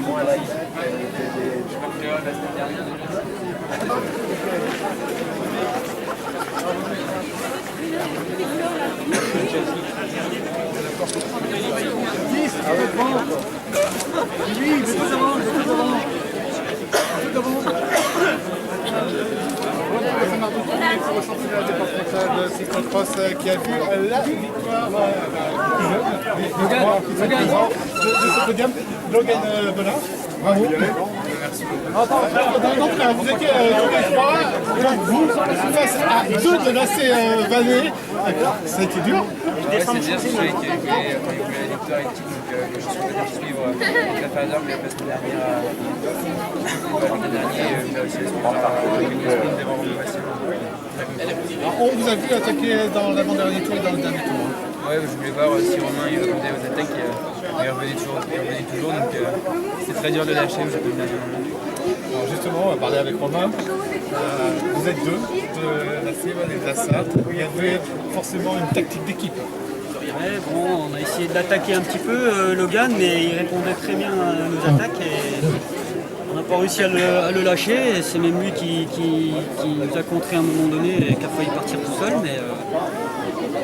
Pour le championnat départemental de cyclocross qui a vu la victoire de ce podium, Logan Belin. Bravo. Merci. Vous étiez tous les trois, donc vous, face à deux de l'AC Valais. Ça a été dur. Ouais, c'est dur, c'est vrai qu'il voulait la victoire éthique, donc je suis venu suivre la Fazor, mais la semaine dernière, il a aussi l'espoir de sprint devant Bastien. On vous a vu attaquer dans l'avant-dernier tour et dans le dernier tour. Ouais, je voulais voir si Romain il répondait aux attaques et il revenait toujours, donc c'est très dur de lâcher. Alors justement, on va parler avec Romain. Vous êtes deux de la Cévennes et de la Sarthe. Il y avait forcément une tactique d'équipe. Ouais, bon, on a essayé de l'attaquer un petit peu, Logan, mais il répondait très bien à nos attaques et on n'a pas réussi à le lâcher. C'est même lui qui nous a contré à un moment donné et qui a failli partir tout seul. Mais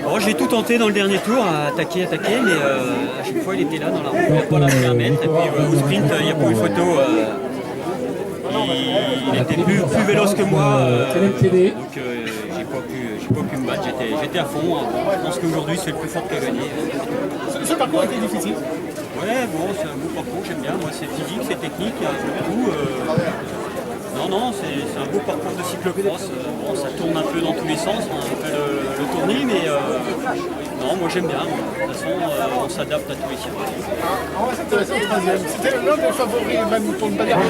bon, j'ai tout tenté dans le dernier tour à attaquer, mais à chaque fois il était là dans la roue, il n'a pas lâché un mètre. Et puis au sprint, il n'y a pas eu photo. Il était plus véloce que moi, donc j'ai pas pu me battre, j'étais à fond. Je pense qu'aujourd'hui c'est le plus fort qui a gagné. Ce parcours a été difficile. Ouais, bon, c'est un beau parcours, j'aime bien. Moi, c'est physique, c'est technique, il y a un peu de tout. Non, c'est un beau parcours de cyclocross. Bon, ça tourne un peu dans tous les sens, on a un peu le tournis, mais non, moi j'aime bien. De toute façon, on s'adapte à tous les circuits. On va s'intéresser au troisième. C'était l'un des favoris, même pour ne pas dire le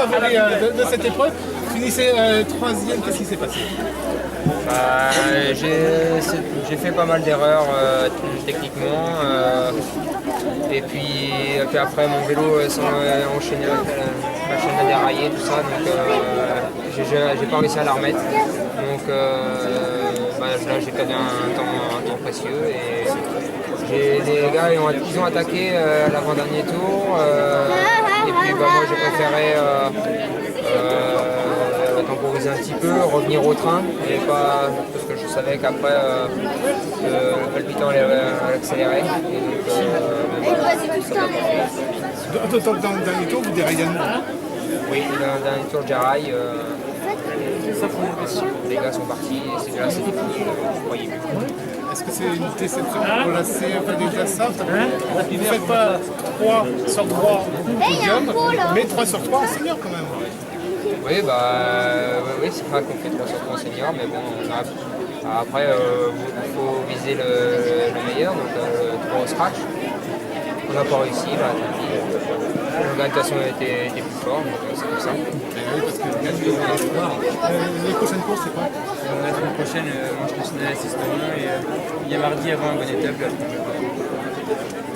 favori de cette épreuve. Finissez troisième, qu'est-ce qui s'est passé? J'ai fait pas mal d'erreurs techniquement. Et puis après mon vélo s'est enchaîné, la chaîne a déraillé, tout ça, donc j'ai pas réussi à la remettre. Donc là j'ai perdu un temps précieux et les gars ils ont attaqué à l'avant-dernier tour et puis moi j'ai préféré temporiser un petit peu, revenir au train et pas parce que je savais qu'après le palpitant allait accélérer. D'autant que dans le dernier tour, vous déraillez à nouveau. Oui, dans le dernier tour, je déraille. Les gars sont partis et c'est là, c'était fini. Je croyais plus. Est-ce que c'est une déception pour la Cévennes et de la Sarthe? Vous ne faites pas 3 sur 3 podium, mais 3 sur 3 en senior quand même. Oui, oui, c'est vrai qu'on fait 3 sur 3 en senior, mais bon, après, il faut viser le meilleur, donc le 3 au scratch. On n'a pas réussi, là, l'organisation était plus fort, donc c'est comme ça. Oui, parce que les prochaines courses, c'est quoi? La semaine prochaine, moi je continue à l'assistement et il y a mardi avant un bon étape. Là.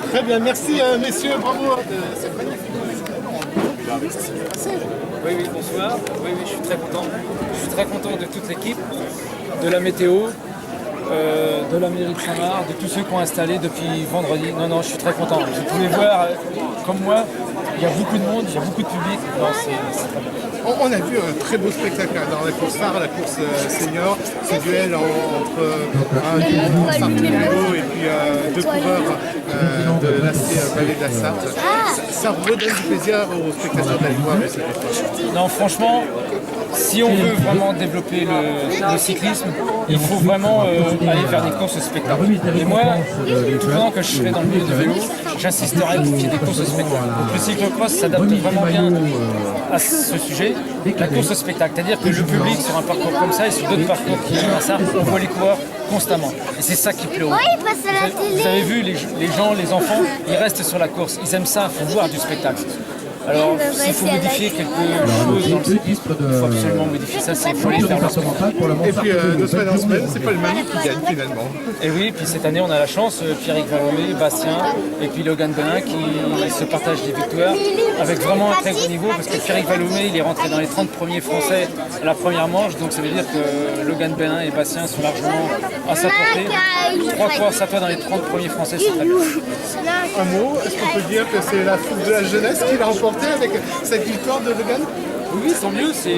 Très bien, merci messieurs, bravo de cette magnifique passé. Oui, bonsoir. Oui, je suis très content. Je suis très content de toute l'équipe, de la météo, de la mairie de Saint-Marc, de tous ceux qui ont installé depuis vendredi. Non, je suis très content. Vous pouvez voir, comme moi, il y a beaucoup de monde, il y a beaucoup de public. Non, c'est très bien. On a vu un très beau spectacle dans la course phare, la course senior, ce duel entre un Sarthe et puis deux coureurs de l'AC Valais de la Sarthe. Ça redonne du plaisir aux spectateurs d'aller voir cette épreuve. Non, franchement, si on veut vraiment développer le cyclisme, il faut vraiment aller vers des courses spectacles. Et moi, tout le temps que je serai dans le milieu de vélo, j'insisterai pour qu'il y ait des courses spectacles. Le cyclocross s'adapte vraiment bien à ce sujet, la course spectacle. C'est-à-dire que le public sur un parcours comme ça et sur d'autres parcours qui sont à ça, on voit les coureurs constamment. Et c'est ça qui plaît aux gens. Vous avez vu, les gens, les enfants, ils restent sur la course. Ils aiment ça, il faut voir du spectacle. Alors, s'il faut modifier quelque chose dans le cyclisme, il faut absolument modifier ça, il faut aller faire le spectacle. Et puis, de semaine en semaine, c'est pas le même qui gagne finalement. Et oui, puis cette année, on a la chance, Pierrick Valomé, Bastien et puis Logan Belin qui se partagent des victoires avec vraiment un très gros niveau parce que Pierrick Valomé, il est rentré dans les 30 premiers Français à la première manche, donc ça veut dire que Logan Belin et Bastien sont largement à sa portée. 3 courses à toi dans les 30 premiers Français, c'est très bien. Un mot, est-ce qu'on peut dire que c'est la foule de la jeunesse qui l'a remporté? conforté avec cette victoire de Logan? Oui, tant mieux, c'est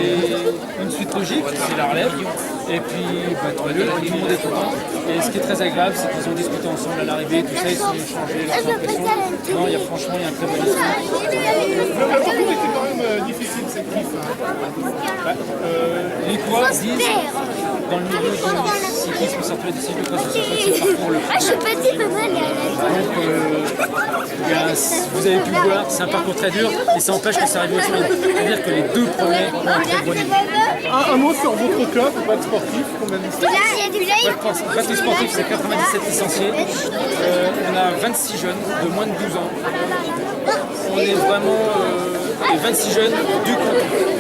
une suite logique, c'est la relève. Et puis, tant mieux, tout le monde est content. Et ce qui est très agréable, c'est qu'ils ont discuté ensemble à l'arrivée, tout ça, ils se sont échangés leurs impressions. Non, franchement, il y a un très bon esprit. Le parcours était quand même difficile cette griffe. Les coureurs disent, dans le milieu du cyclisme, ça peut être difficile parce que c'est le parcours le plus. Je suis petit, maman, Donc, vous avez pu le voir, c'est un parcours très dur et ça empêche que ça arrive au sprint. C'est-à-dire que les deux premiers ont un très bon niveau. Un mot sur votre club, votre sportif, combien de Bateau sportif, c'est 97 licenciés. On a 26 jeunes de moins de 12 ans. On est vraiment les 26 jeunes du canton.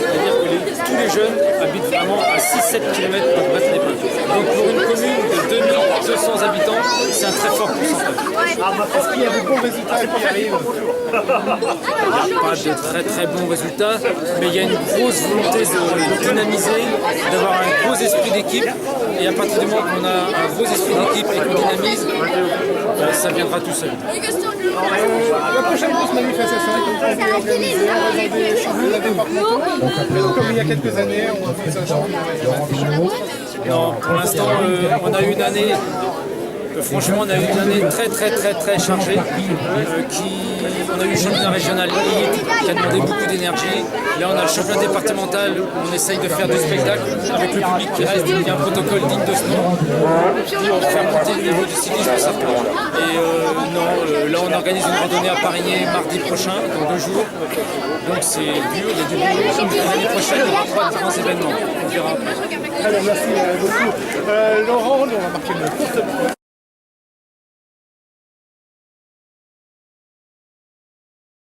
C'est-à-dire que tous les jeunes habitent vraiment à 6-7 km de Brest-les-Pins. Donc pour une commune de 2200 habitants, c'est un très fort pourcentage. Est-ce qu'il y a de bons résultats qui arrivent? Pas de très très bons résultats, mais il y a une grosse volonté de dynamiser, d'avoir un gros esprit d'équipe. Et à partir du moment qu'on a un gros esprit d'équipe et qu'on dynamise, ça viendra tout seul. La prochaine grosse manifestation qu'on peut organiser, on va changer la département. Comme il y a quelques années, on a fait ça change. Non, pour l'instant, on a eu une année. Franchement, on a eu une année très chargée. On a eu le championnat régional élite qui a demandé beaucoup d'énergie. Là, on a le championnat départemental où on essaye de faire du spectacle avec le public qui reste. Il y a un protocole digne de ce nom pour faire monter le niveau du cyclisme sartois. Et là, on organise une randonnée à Parigné mardi prochain, dans 2 jours. Donc c'est dur, il y a du boulot. L'année prochaine, il y aura 3 grands événements. On verra après. Très bien, merci beaucoup. Laurent, on va marquer une courte